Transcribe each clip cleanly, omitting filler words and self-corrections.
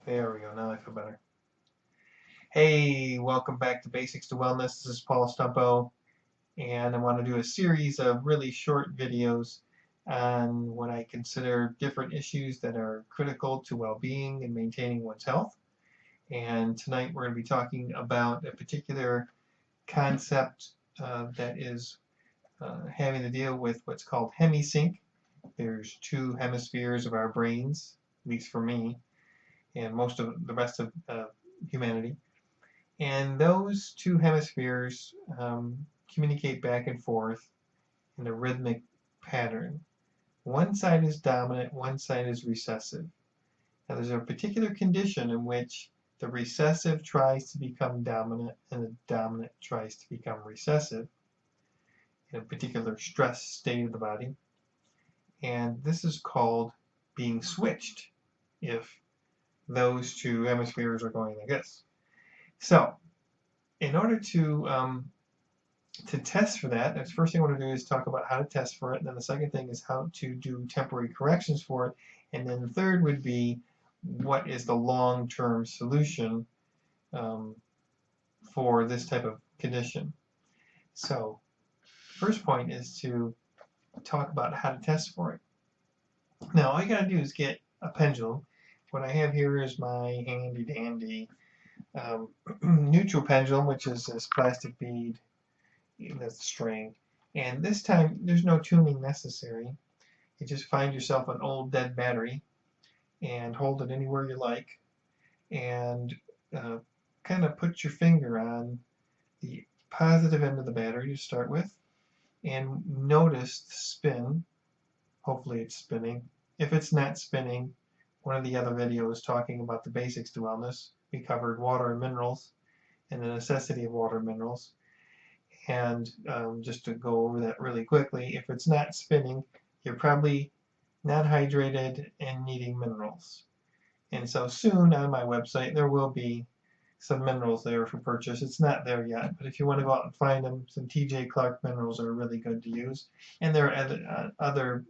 There we go. Now I feel better. Hey, welcome back to Basics to Wellness. This is Paul Stumpo, and I want to do a series of really short videos on what I consider different issues that are critical to well-being and maintaining one's health. And tonight we're going to be talking about a particular concept that is having to deal with what's called Hemi sync. There's two hemispheres of our brains, at least for me, and most of the rest of humanity. And those two hemispheres communicate back and forth in a rhythmic pattern. One side is dominant, one side is recessive. Now there's a particular condition in which the recessive tries to become dominant and the dominant tries to become recessive in a particular stress state of the body. And this is called being switched if those two hemispheres are going like this. So, in order to test for that, the first thing I want to do is talk about how to test for it, and then the second thing is how to do temporary corrections for it, and then the third would be what is the long-term solution for this type of condition. So, first point is to talk about how to test for it. Now, all you got to do is get a pendulum. What I have here is my handy-dandy neutral pendulum, which is this plastic bead that's string. And this time, there's no tuning necessary. You just find yourself an old dead battery and hold it anywhere you like, and kind of put your finger on the positive end of the battery to start with, and notice the spin. Hopefully it's spinning. If it's not spinning, one of the other videos talking about the basics to wellness, we covered water and minerals and the necessity of water and minerals. And just to go over that really quickly, if it's not spinning, you're probably not hydrated and needing minerals. And so soon on my website there will be some minerals there for purchase. It's not there yet, but if you want to go out and find them, some TJ Clark minerals are really good to use. And there are other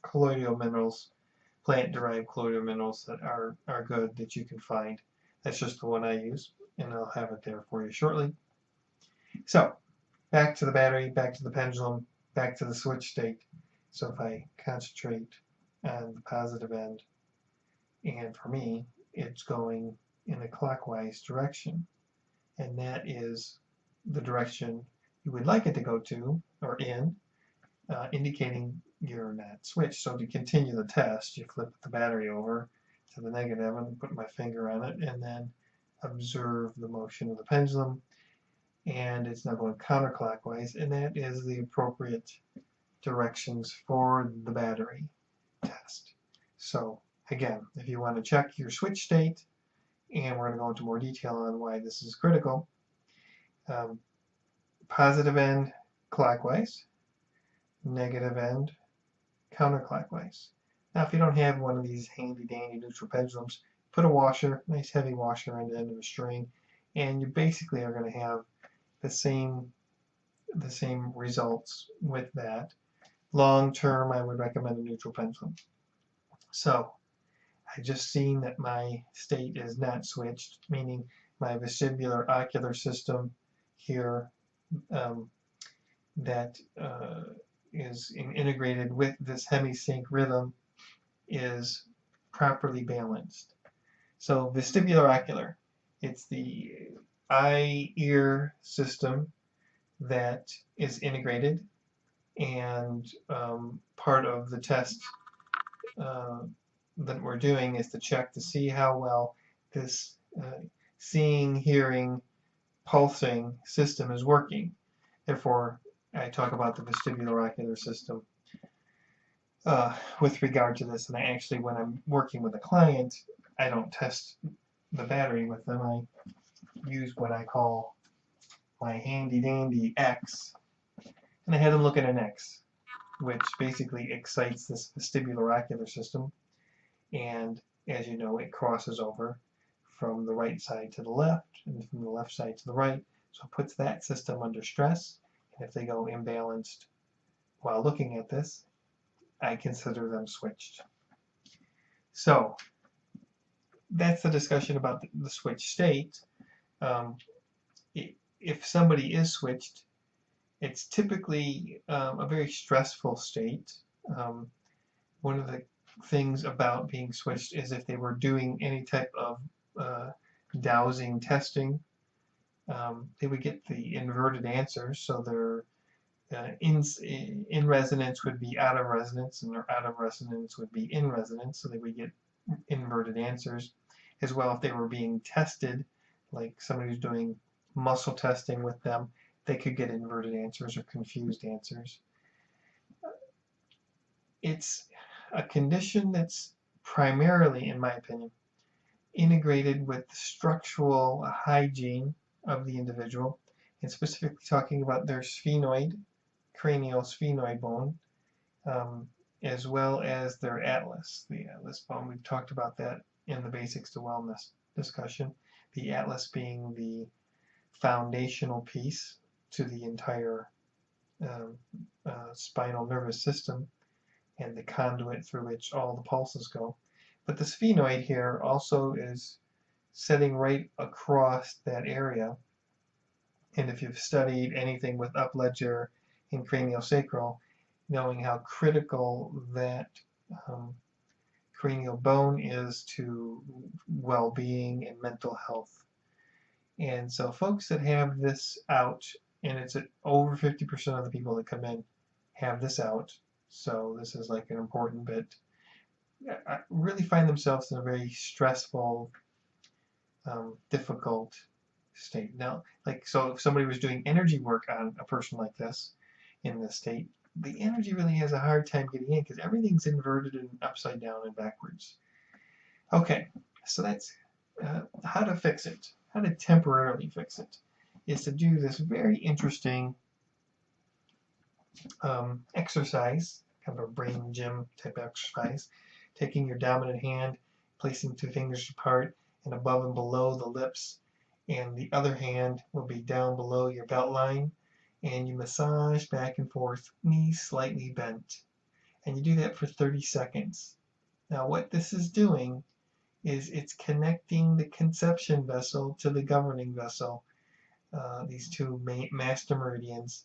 colloidal minerals, plant-derived colloidal minerals that are good that you can find. That's just the one I use, and I'll have it there for you shortly. So, back to the battery, back to the pendulum, back to the switch state. So if I concentrate on the positive end, and for me, it's going in a clockwise direction, and that is the direction you would like it to go to, or in, indicating you're not switched. So to continue the test, you flip the battery over to the negative and put my finger on it, and then observe the motion of the pendulum, and it's now going counterclockwise, and that is the appropriate directions for the battery test. So again, if you want to check your switch state, and we're going to go into more detail on why this is critical, positive end clockwise, negative end counterclockwise. Now if you don't have one of these handy-dandy neutral pendulums, put a washer, nice heavy washer on the end of a string, and you basically are going to have the same results with that. Long term, I would recommend a neutral pendulum. So I just seen that my state is not switched, meaning my vestibular ocular system here that is integrated with this hemisync rhythm is properly balanced. So vestibular ocular, it's the eye-ear system that is integrated, and part of the test that we're doing is to check to see how well this seeing, hearing, pulsing system is working. Therefore, I talk about the vestibular ocular system with regard to this, and I actually, when I'm working with a client, I don't test the battery with them. I use what I call my handy-dandy X, and I had them look at an X, which basically excites this vestibular ocular system, and as you know, it crosses over from the right side to the left and from the left side to the right, so it puts that system under stress, and if they go imbalanced while looking at this, I consider them switched. So that's the discussion about the switch state. If somebody is switched, it's typically a very stressful state. One of the things about being switched is if they were doing any type of dowsing testing, they would get the inverted answers, so their in resonance would be out of resonance, and their out of resonance would be in resonance, so they would get inverted answers. As well, if they were being tested, like somebody who's doing muscle testing with them, they could get inverted answers or confused answers. It's a condition that's primarily, in my opinion, integrated with the structural hygiene of the individual, and specifically talking about their sphenoid, cranial sphenoid bone, as well as their atlas, the atlas bone. We've talked about that in the Basics to Wellness discussion, the atlas being the foundational piece to the entire spinal nervous system and the conduit through which all the pulses go. But the sphenoid here also is setting right across that area. And if you've studied anything with upledger and craniosacral, knowing how critical that cranial bone is to well-being and mental health. And so folks that have this out, and it's over 50% of the people that come in have this out, so this is like an important bit, really find themselves in a very stressful, difficult state. Now, so if somebody was doing energy work on a person like this, in this state, the energy really has a hard time getting in because everything's inverted and upside down and backwards. Okay, so that's how to fix it. How to temporarily fix it is to do this very interesting exercise, kind of a brain gym type exercise, taking your dominant hand, placing 2 fingers apart and above and below the lips, and the other hand will be down below your belt line, and you massage back and forth, knees slightly bent, and you do that for 30 seconds. Now what this is doing is it's connecting the conception vessel to the governing vessel, these 2 master meridians.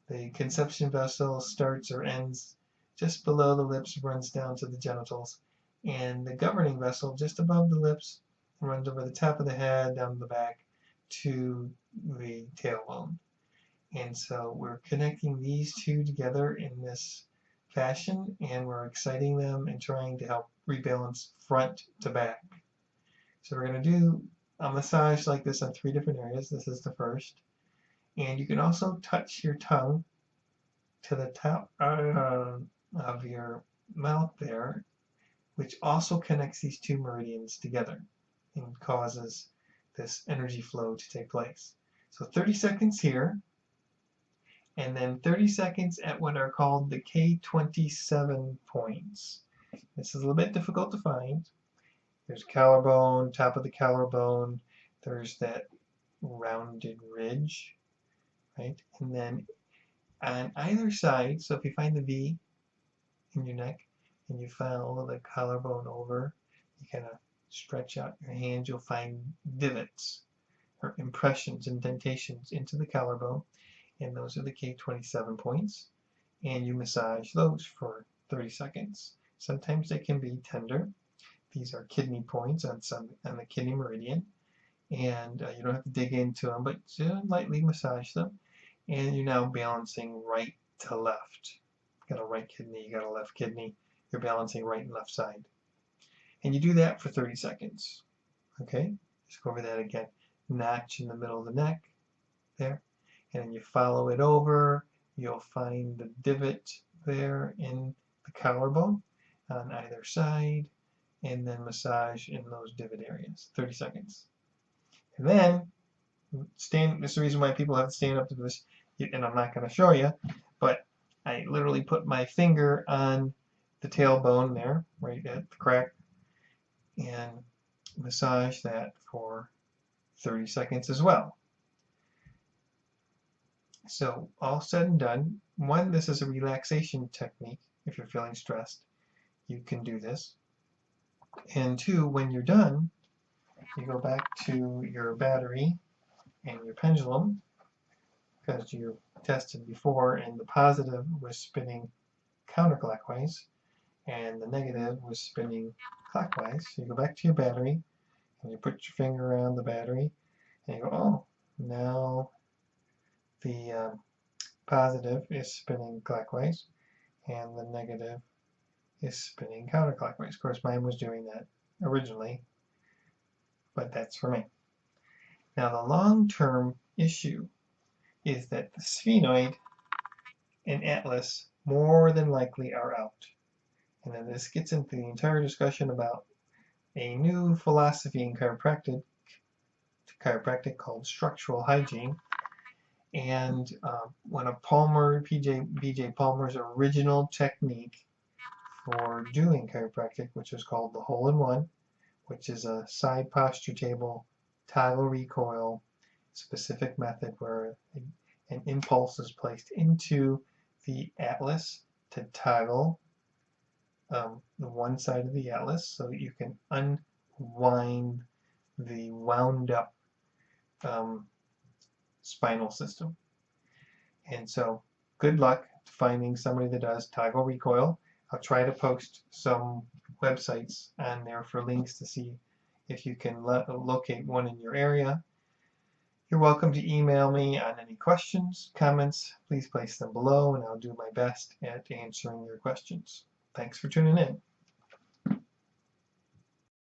The conception vessel starts or ends just below the lips, runs down to the genitals, and the governing vessel just above the lips runs over the top of the head, down the back to the tailbone. And so we're connecting these 2 together in this fashion, and we're exciting them and trying to help rebalance front to back. So we're going to do a massage like this on 3 different areas. This is the first. And you can also touch your tongue to the top of your mouth there, which also connects these 2 meridians together and causes this energy flow to take place. So 30 seconds here, and then 30 seconds at what are called the K27 points. This is a little bit difficult to find. There's collarbone, top of the collarbone, there's that rounded ridge, right? And then on either side, so if you find the V in your neck and you follow the collarbone over, you kind of stretch out your hands, you'll find divots or impressions, indentations into the collarbone, and those are the K27 points, and you massage those for 30 seconds. Sometimes they can be tender. These are kidney points on the kidney meridian, and you don't have to dig into them, but lightly massage them, and you're now balancing right to left. You got a right kidney, you got a left kidney, you're balancing right and left side. And you do that for 30 seconds. Okay, just go over that again. Notch in the middle of the neck, there, and then you follow it over, you'll find the divot there in the collarbone on either side, and then massage in those divot areas, 30 seconds. And then, this is the reason why people have to stand up to this, and I'm not going to show you, but I literally put my finger on the tailbone there, right at the crack, and massage that for 30 seconds as well. So all said and done, 1, this is a relaxation technique. If you're feeling stressed, you can do this. And 2, when you're done, you go back to your battery and your pendulum, because you tested before and the positive was spinning counterclockwise and the negative was spinning clockwise. So you go back to your battery and you put your finger around the battery and you go, oh, now the positive is spinning clockwise and the negative is spinning counterclockwise. Of course, mine was doing that originally, but that's for me. Now, the long-term issue is that the sphenoid and atlas more than likely are out. And then this gets into the entire discussion about a new philosophy in chiropractic called structural hygiene. And one of B.J. Palmer's original technique for doing chiropractic, which is called the hole-in-one, which is a side posture table, toggle recoil, specific method where an impulse is placed into the atlas to toggle the one side of the atlas so that you can unwind the wound up spinal system. And so good luck finding somebody that does toggle recoil. I'll try to post some websites on there for links to see if you can locate one in your area. You're welcome to email me on any questions, comments. Please place them below and I'll do my best at answering your questions. Thanks for tuning in.